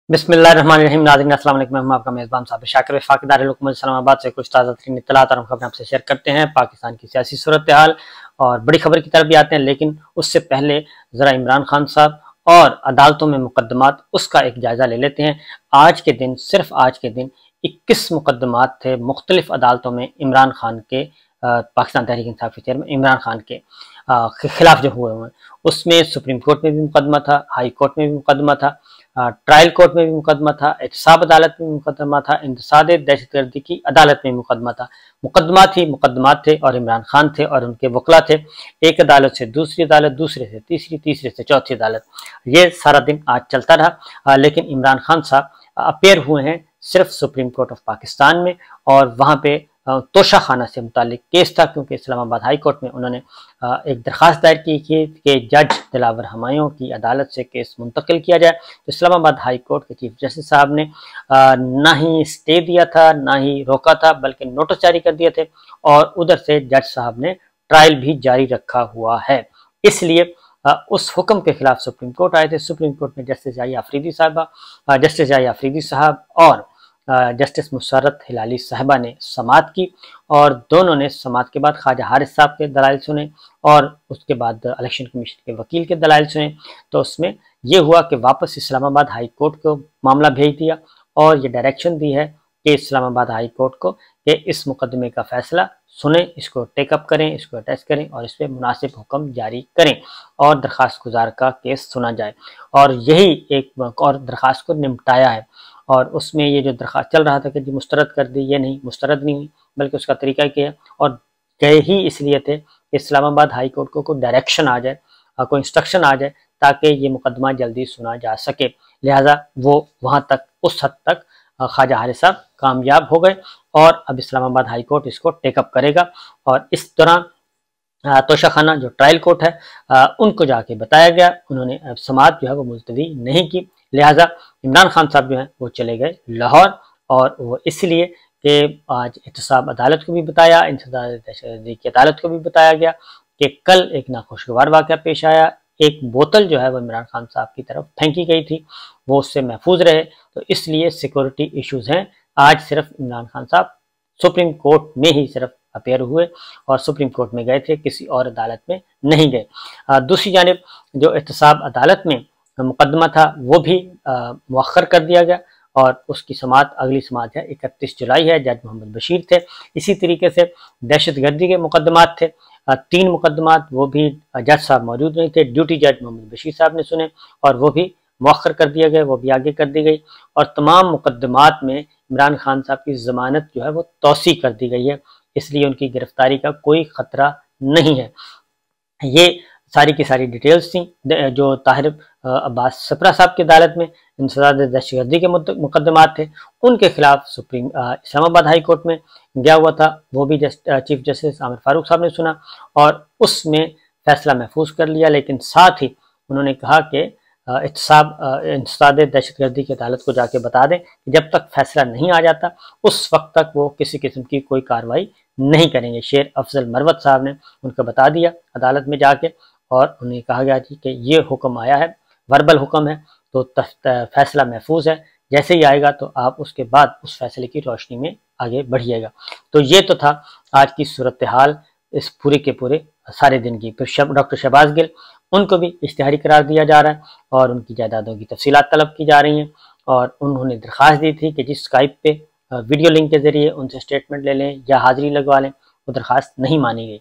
बिस्मिल्लाहिर्रहमानिर्रहीम। नाज़रीन अस्सलाम वालेकुम। हम आपका मेज़बान साबिर शाकिर वफाकी दारुल इस्लामाबाद से कुछ ताज़ा तरीन इत्तलात और खबरें आपसे शेयर करते हैं। पाकिस्तान की सियासी सूरत हाल और बड़ी खबर की तरफ भी आते हैं, लेकिन उससे पहले ज़रा इमरान खान साहब और अदालतों में मुकदमात, उसका एक जायज़ा ले लेते हैं। आज के दिन, सिर्फ आज के दिन 21 मुकदमात थे मुख्तलिफ अदालतों में इमरान खान के, पाकिस्तान तहरीक इंसाफ के चेयरमैन इमरान खान के खिलाफ जो हुए हैं। उसमें सुप्रीम कोर्ट में भी मुकदमा था, हाई कोर्ट में भी मुकदमा था, ट्रायल कोर्ट में भी मुकदमा था, एहतसाब अदालत में भी मुकदमा था, इंतसाद दहशतगर्दी की अदालत में मुकदमा था। मुकदमात थे और इमरान खान थे और उनके वकला थे। एक अदालत से दूसरी अदालत, दूसरे से तीसरी, तीसरे से चौथी अदालत, ये सारा दिन आज चलता रहा। लेकिन इमरान खान साहब अपेयर हुए हैं सिर्फ सुप्रीम कोर्ट ऑफ पाकिस्तान में, और वहाँ पे तोशा खाना से मुतालिक केस था, क्योंकि इस्लामाबाद हाई कोर्ट में उन्होंने एक दरख्वास्त दायर की कि जज दिलावर हमायूं की अदालत से केस मुंतकिल किया जाए। तो इस्लामाबाद हाई कोर्ट के चीफ जस्टिस साहब ने ना ही स्टे दिया था, ना ही रोका था, बल्कि नोटिस जारी कर दिए थे, और उधर से जज साहब ने ट्रायल भी जारी रखा हुआ है। इसलिए उस हुक्म के खिलाफ सुप्रीम कोर्ट आए थे। सुप्रीम कोर्ट में जस्टिस जाहिया अफरीदी साहब और जस्टिस मुसर्रत हिलाली साहिबा ने समाअत की, और दोनों ने समाअत के बाद ख्वाजा हारिस साहब के दलाइल सुने और उसके बाद इलेक्शन कमीशन के वकील के दलाइल सुने। तो उसमें यह हुआ कि वापस इस्लामाबाद हाई कोर्ट को मामला भेज दिया, और ये डायरेक्शन दी है कि इस्लामाबाद हाई कोर्ट को कि इस मुकदमे का फैसला सुने, इसको टेकअप करें, इसको अटैच करें और इस पर मुनासिब हुक्म जारी करें और दरख्वास्त गुजार का केस सुना जाए। और यही एक और दरख्वास्त को निपटाया है। और उसमें ये जो दरख्वास्त चल रहा था कि जी मुस्तरद कर दी, ये नहीं, मुस्तरद नहीं हुई, बल्कि उसका तरीका किया, और गए ही इसलिए थे कि इस्लामाबाद हाई कोर्ट को कोई डायरेक्शन आ जाए, कोई इंस्ट्रक्शन आ जाए, ताकि ये मुकदमा जल्दी सुना जा सके। लिहाजा वो वहाँ तक, उस हद तक ख्वाजा हारिस साहब कामयाब हो गए, और अब इस्लामाबाद हाई कोर्ट इसको टेकअप करेगा। और इस दौरान तोशा खाना जो ट्रायल कोर्ट है, उनको जाके बताया गया, उन्होंने समाअत जो है वो मुलतवी नहीं की। लिहाजा इमरान खान साहब जो हैं वो चले गए लाहौर, और वो इसलिए कि आज एहतसाब अदालत को भी बताया, इंसदाद दहशतगर्दी की अदालत को भी बताया गया कि कल एक नाखुशगवार वाक़या पेश आया। एक बोतल जो है वो इमरान खान साहब की तरफ फेंकी गई थी, वो उससे महफूज रहे, तो इसलिए सिक्योरिटी इश्यूज हैं। आज सिर्फ इमरान खान साहब सुप्रीम कोर्ट में ही सिर्फ अपेयर हुए, और सुप्रीम कोर्ट में गए थे, किसी और अदालत में नहीं गए। दूसरी जानिब जो एहतसाब अदालत में मुकदमा था वो भी मुअख्खर कर दिया गया, और उसकी समाअत, अगली समाअत है 31 जुलाई है। जज मोहम्मद बशीर थे। इसी तरीके से दहशतगर्दी के मुकदमात थे, 3 मुकदमात, वो भी जज साहब मौजूद नहीं थे, ड्यूटी जज मोहम्मद बशीर साहब ने सुने, और वो भी मुअख्खर कर दिया गया, वो भी आगे कर दी गई। और तमाम मुकदमात में इमरान खान साहब की ज़मानत जो है वो तौसी कर दी गई है, इसलिए उनकी गिरफ्तारी का कोई ख़तरा नहीं है। ये सारी की सारी डिटेल्स थी। जो ताहिर अब्बास सपरा साहब की अदालत में इंसदाद दहशतगर्दी के मुकदमात थे, उनके खिलाफ इस्लामाबाद हाई कोर्ट में गया हुआ था, वो भी चीफ जस्टिस आमिर फारूक साहब ने सुना, और उसमें फैसला महफूज कर लिया। लेकिन साथ ही उन्होंने कहा कि इंसदाद दहशतगर्दी की अदालत को जाके बता दें कि जब तक फैसला नहीं आ जाता उस वक्त तक वो किसी किस्म की कोई कार्रवाई नहीं करेंगे। शेर अफजल मरवत साहब ने उनको बता दिया अदालत में जाके, और उन्हें कहा गया कि ये हुक्म आया है, वर्बल हुक्म है, तो फैसला महफूज है, जैसे ही आएगा तो आप उसके बाद उस फैसले की रोशनी में आगे बढ़िएगा। तो ये तो था आज की सूरत हाल इस पूरे के पूरे सारे दिन की। फिर डॉक्टर शहबाज गिल, उनको भी इश्तिहारी करार दिया जा रहा है, और उनकी जायदादों की तफसीलात तलब की जा रही हैं, और उन्होंने दरख्वास्त दी थी कि जिस स्काइप पे वीडियो लिंक के जरिए उनसे स्टेटमेंट ले लें या हाजिरी लगवा लें, वो दरख्वास्त नहीं मानी गई।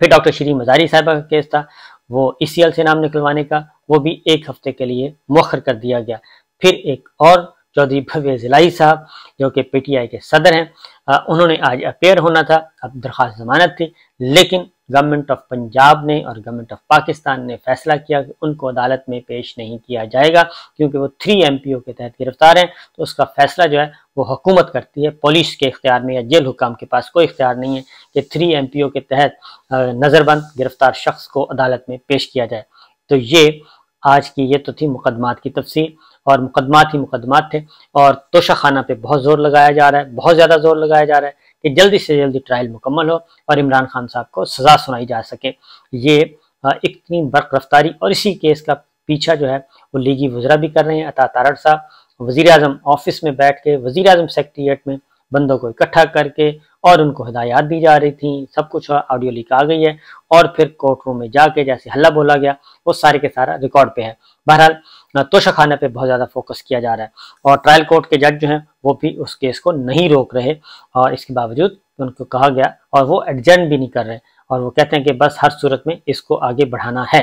फिर डॉक्टर श्री मजारी साहिबा का केस था, वो ECL से नाम निकलवाने का, वो भी 1 हफ्ते के लिए मुअख्खर कर दिया गया। फिर एक और चौधरी परवेज इलाही साहब जो कि PTI के सदर हैं, उन्होंने आज अपेयर होना था, अब दरख्वास्त जमानत थी, लेकिन गवर्नमेंट ऑफ पंजाब ने और गवर्नमेंट ऑफ पाकिस्तान ने फैसला किया कि उनको अदालत में पेश नहीं किया जाएगा, क्योंकि वो 3 MPO के तहत गिरफ्तार हैं। तो उसका फैसला जो है वो हुकूमत करती है, पुलिस के इख्तियार में या जेल हुकाम के पास कोई इख्तियार नहीं है कि 3 MPO के तहत नज़रबंद गिरफ्तार शख्स को अदालत में पेश किया जाए। तो ये आज की ये तो थी मुकदमात की तफसील, और मुकदमात ही मुकदमात थे, और तोशा खाना पे बहुत जोर लगाया जा रहा है, बहुत ज़्यादा जोर लगाया जा रहा है कि जल्दी से जल्दी ट्रायल मुकम्मल हो और इमरान खान साहब को सज़ा सुनाई जा सके। ये इतनी बर्क रफ्तारी, और इसी केस का पीछा जो है वो लीगी वज़रा भी कर रहे हैं, अता तारड़ साहब वज़ीर आज़म ऑफिस में बैठ के, वज़ीर आज़म सेक्रेटेरिएट में बंदों को इकट्ठा करके और उनको हिदायत दी जा रही थी। सब कुछ ऑडियो लीक आ गई है और फिर कोर्ट रूम में जाके जैसे हल्ला बोला गया वो सारे के सारा रिकॉर्ड पे है। बहरहाल तोशाखाना पे बहुत ज़्यादा फोकस किया जा रहा है और ट्रायल कोर्ट के जज जो हैं वो भी उस केस को नहीं रोक रहे और इसके बावजूद उनको कहा गया और वो एडजर्न भी नहीं कर रहे और वो कहते हैं कि बस हर सूरत में इसको आगे बढ़ाना है।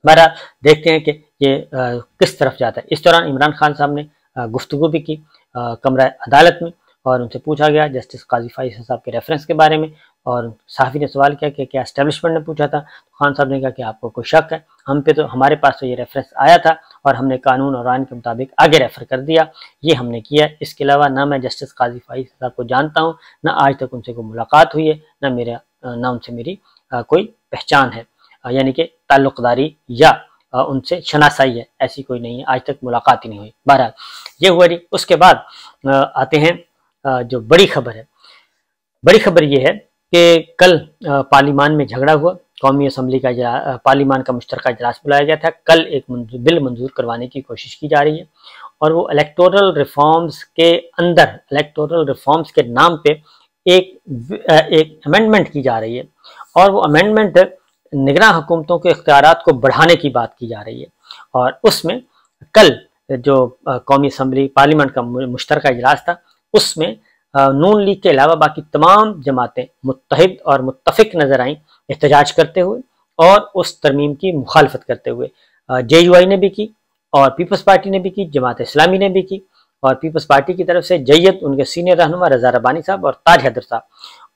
बहरहाल देखते हैं कि ये किस तरफ जाता है। इस दौरान इमरान खान साहब ने गुफ्तगू भी की कमरा अदालत में और उनसे पूछा गया जस्टिस काजी फाइज साहब के रेफरेंस के बारे में और सहाफ़ी ने सवाल किया कि क्या एस्टेब्लिशमेंट ने पूछा था। तो खान साहब ने कहा कि आपको कोई शक है, हम पे तो हमारे पास तो ये रेफरेंस आया था और हमने कानून और आइन के मुताबिक आगे रेफर कर दिया, ये हमने किया। इसके अलावा ना मैं जस्टिस काजी फाइज साहब को जानता हूँ, ना आज तक उनसे कोई मुलाकात हुई है, ना उनसे मेरी कोई पहचान है, यानी कि ताल्लुकदारी या उनसे शनासाई है, ऐसी कोई नहीं है, आज तक मुलाकात ही नहीं हुई। बहरहाल ये हुआ जी। उसके बाद आते हैं जो बड़ी खबर है। बड़ी खबर ये है कि कल पार्लियामान में झगड़ा हुआ, कौमी असम्बली का पार्लियामान का मुश्तरका इजलास बुलाया गया था। कल एक बिल मंजूर करवाने की कोशिश की जा रही है और वो इलेक्टोरल रिफॉर्म्स के अंदर, इलेक्टोरल रिफॉर्म्स के नाम पे एक अमेंडमेंट की जा रही है और वो अमेंडमेंट निगरान हुकूमतों के इख्तियारात को बढ़ाने की बात की जा रही है। और उसमें कल जो कौमी असम्बली पार्लियामेंट का मुश्तरका इजलास था उसमें नून लीग के अलावा बाकी तमाम जमातें मुत्तहिद और मुत्तफिक नजर आईं एहतजाज करते हुए और उस तरमीम की मुखालफत करते हुए। JUI ने भी की और पीपल्स पार्टी ने भी की, जमात इस्लामी ने भी की और पीपल्स पार्टी की तरफ से जैयद उनके सीनियर रहनुमा रज़ा रब्बानी साहब और ताज हैदर साहब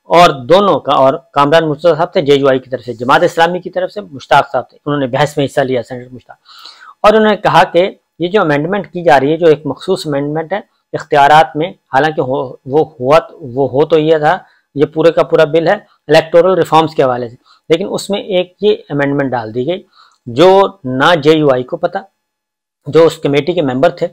और दोनों का, और कामरान मुर्तज़ा साहब थे JUI की तरफ से, जमात इस्लामी की तरफ से मुश्ताक साहब थे, उन्होंने बहस में हिस्सा लिया, सेनेटर मुश्ताक। और उन्होंने कहा कि ये जो अमेंडमेंट की जा रही है, जो एक मखसूस अमेंडमेंट है इख्तियारात में, हालांकि वो हो तो ये था, ये पूरे का पूरा बिल है इलेक्टोरल रिफॉर्म्स के हवाले से, लेकिन उसमें एक ये अमेंडमेंट डाल दी गई जो ना JUI को पता, जो उस कमेटी के मेंबर थे,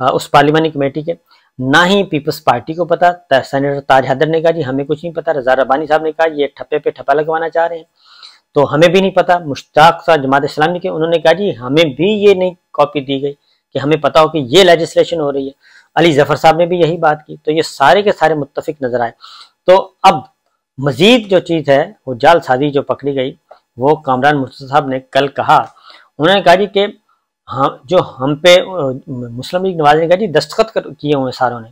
उस पार्लिमानी कमेटी के, ना ही पीपल्स पार्टी को पता। सेनेटर ताज हैदर ने कहा जी हमें कुछ नहीं पता, रज़ा रब्बानी साहब ने कहा ये ठप्पे पे ठप्पा लगवाना चाह रहे हैं तो हमें भी नहीं पता। मुश्ताक साहब जमात इस्लामी के, उन्होंने कहा जी हमें भी ये नहीं कॉपी दी गई कि हमें पता हो कि ये लेजिस्लेशन हो रही है। अली जफर साहब ने भी यही बात की। तो ये सारे के सारे मुत्तफिक नजर आए। तो अब मजीद जो चीज़ है वो जालसाजी जो पकड़ी गई, वो कामरान मुर्तज़ा साहब ने कल कहा, उन्होंने कहा जी कि हाँ, जो हम पे मुस्लिम लीग नवाज ने कहा जी दस्तखत किए हुए सारों ने,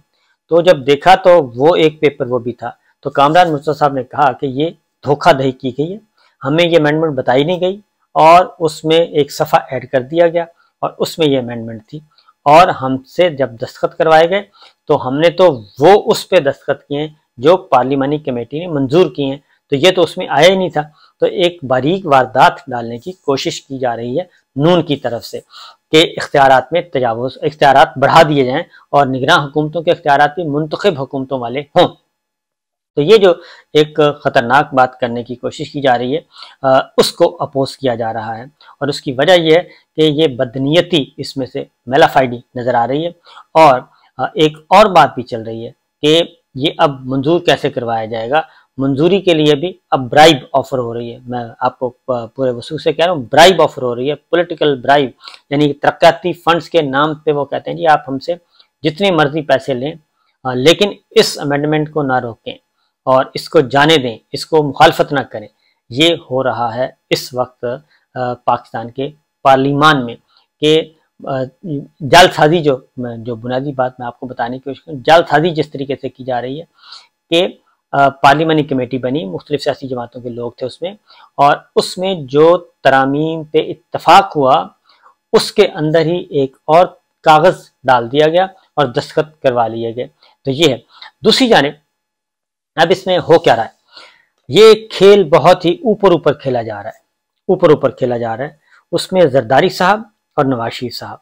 तो जब देखा तो वो एक पेपर वो भी था। तो कामरान मुर्तज़ा साहब ने कहा कि ये धोखाधड़ी की गई है, हमें ये अमेंडमेंट बताई नहीं गई और उसमें एक सफ़ा ऐड कर दिया गया और उसमें ये अमेंडमेंट थी और हमसे जब दस्तखत करवाए गए तो हमने तो वो उस पर दस्तखत किए जो पार्लिमानी कमेटी ने मंजूर किए हैं, तो ये तो उसमें आया ही नहीं था। तो एक बारीक वारदात डालने की कोशिश की जा रही है नून की तरफ से कि इख्तियारात में तजावुज़, इख्तियारात बढ़ा दिए जाएं और निगरान हुकूमतों के इख्तियारात भी मुंतखब हुकूमतों वाले हों। तो ये जो एक ख़तरनाक बात करने की कोशिश की जा रही है उसको अपोज किया जा रहा है और उसकी वजह यह है कि ये बदनीयती इसमें से मेलाफाइडी नज़र आ रही है। और एक और बात भी चल रही है कि ये अब मंजूर कैसे करवाया जाएगा। मंजूरी के लिए भी अब ब्राइब ऑफर हो रही है। मैं आपको पूरे वसूख से कह रहा हूँ, ब्राइब ऑफर हो रही है, पॉलिटिकल ब्राइब, यानी तरक्याती फंड्स के नाम पे वो कहते हैं जी आप हमसे जितनी मर्जी पैसे लें लेकिन इस अमेंडमेंट को ना रोकें और इसको जाने दें, इसको मुखालफत ना करें। ये हो रहा है इस वक्त पाकिस्तान के पार्लियामान में कि जालसाजी जो बुनियादी बात मैं आपको बताने की कोशिश करूँ, जालसाजी जिस तरीके से की जा रही है कि पार्लियामानी कमेटी बनी, मुख्तलिफ सियासी जमातों के लोग थे उसमें, और उसमें जो तरामीम पे इत्तफाक हुआ उसके अंदर ही एक और कागज़ डाल दिया गया और दस्तखत करवा लिए गए। तो ये है। दूसरी जानिब अब इसमें हो क्या रहा है, ये खेल बहुत ही ऊपर ऊपर खेला जा रहा है, ऊपर ऊपर खेला जा रहा है। उसमें जरदारी साहब और नवाज शरीफ साहब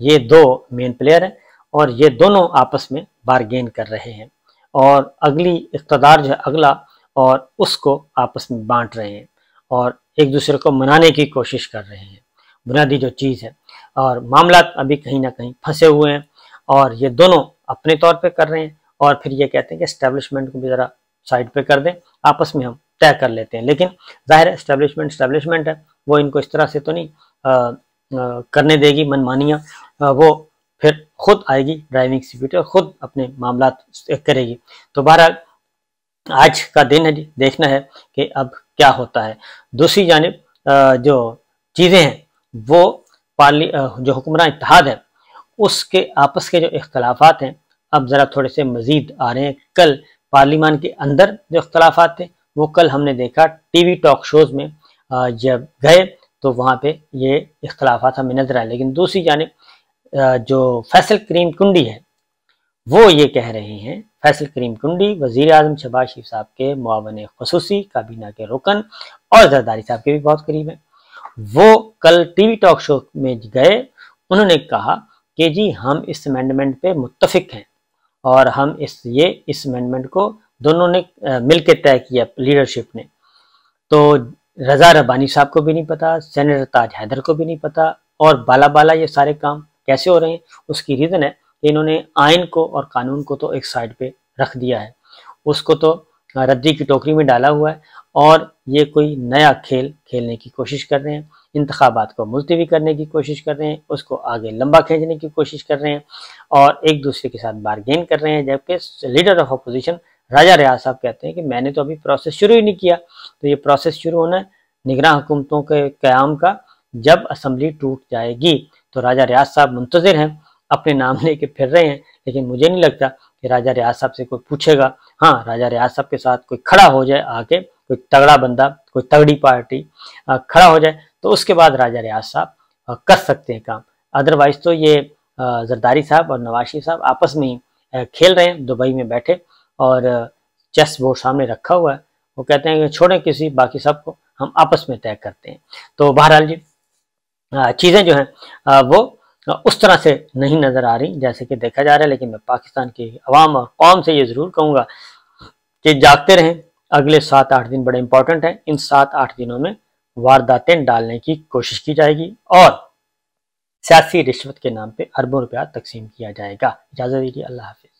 ये दो मेन प्लेयर हैं और ये दोनों आपस में बारगेन कर रहे हैं और अगली इक़्तिदार जो है अगला, और उसको आपस में बांट रहे हैं और एक दूसरे को मनाने की कोशिश कर रहे हैं, बुनियादी जो चीज़ है। और मामला अभी कहीं ना कहीं फंसे हुए हैं और ये दोनों अपने तौर पे कर रहे हैं और फिर ये कहते हैं कि एस्टेब्लिशमेंट को भी ज़रा साइड पे कर दें, आपस में हम तय कर लेते हैं। लेकिन ज़ाहिर है एस्टेब्लिशमेंट है, वो इनको इस तरह से तो नहीं करने देगी मनमानियाँ, वो پھر خود آئے گی ڈرائیونگ سیٹ پہ اور خود اپنے معاملات کرے گی۔ تو بہرحال آج کا دن ہے جی، دیکھنا ہے کہ اب کیا ہوتا ہے۔ دوسری جانب جو چیزیں ہیں وہ جو حکمران اتحاد ہے اس کے آپس کے جو اختلافات ہیں اب ذرا تھوڑے سے مزید آ رہے ہیں۔ کل پارلیمان کے اندر جو اختلافات تھے وہ کل ہم نے دیکھا ٹی وی ٹاک شوز میں جب گئے تو وہاں پہ یہ اختلافات ہمیں نظر آئے، لیکن دوسری جانب جو فیصل کریم کنڈی ہے وہ یہ کہہ رہے ہیں، فیصل کریم کنڈی وزیر اعظم شہباز شریف صاحب کے معاون خصوصی، کابینہ کے رکن اور زرداری صاحب کے بھی بہت قریب ہیں، وہ کل ٹی وی ٹاک شو میں گئے، انہوں نے کہا کہ جی ہم اس امینڈمنٹ پہ متفق ہیں اور ہم اس امینڈمنٹ کو دونوں نے مل کے طے کیا، لیڈرشپ نے۔ تو رضا ربانی صاحب کو بھی نہیں پتا، سینیٹر تاج حیدر کو بھی نہیں پتا، اور بالا یہ سارے کام کیسے ہو رہے ہیں؟ اس کی ریزن ہے کہ انہوں نے آئین کو اور قانون کو تو ایک سائڈ پہ رکھ دیا ہے، اس کو تو ردی کی ٹوکری میں ڈالا ہوا ہے اور یہ کوئی نیا کھیل کھیلنے کی کوشش کر رہے ہیں، انتخابات کو ملتوی کرنے کی کوشش کر رہے ہیں، اس کو آگے لمبا کھینچنے کی کوشش کر رہے ہیں اور ایک دوسرے کے ساتھ بارگین کر رہے ہیں، جبکہ لیڈر آف اپوزیشن راجہ ریاض صاحب کہتے ہیں کہ میں نے تو ابھی پروسیس شروع ہی نہیں کیا۔ تو یہ پروسیس شروع ہونا ہے نگراں حکومتوں کے قیام کا، جب اسمبلی ٹوٹ جائے گی تو راجہ ریاض صاحب منتظر ہیں، اپنے نام لے کے پھر رہے ہیں، لیکن مجھے نہیں لگتا کہ راجہ ریاض صاحب سے کوئی پوچھے گا۔ ہاں، راجہ ریاض صاحب کے ساتھ کوئی کھڑا ہو جائے آ کے، کوئی تگڑا بندہ، کوئی تگڑی پارٹی کھڑا ہو جائے تو اس کے بعد راجہ ریاض صاحب کر سکتے ہیں کام، ادروائز تو یہ زرداری صاحب اور نواز شریف صاحب آپس میں ہی کھیل رہے ہیں، دبئی میں بیٹھے اور چیس بورڈ سامنے رکھا ہوا ہے، وہ کہتے ہیں کہ چھوڑیں کسی باقی سب کو، ہم آپس میں طے کرتے ہیں۔ تو بہرحال جی چیزیں جو ہیں وہ اس طرح سے نہیں نظر آ رہی جیسے کہ دیکھا جا رہا ہے، لیکن میں پاکستان کی عوام اور قوم سے یہ ضرور کہوں گا کہ جاگتے رہیں، اگلے 7-8 دن بڑے امپورٹنٹ ہیں، ان 7-8 دنوں میں وارداتیں ڈالنے کی کوشش کی جائے گی اور سیاسی رشوت کے نام پہ اربوں روپیہ تقسیم کیا جائے گا۔ اجازت دیجیے، اللہ حافظ۔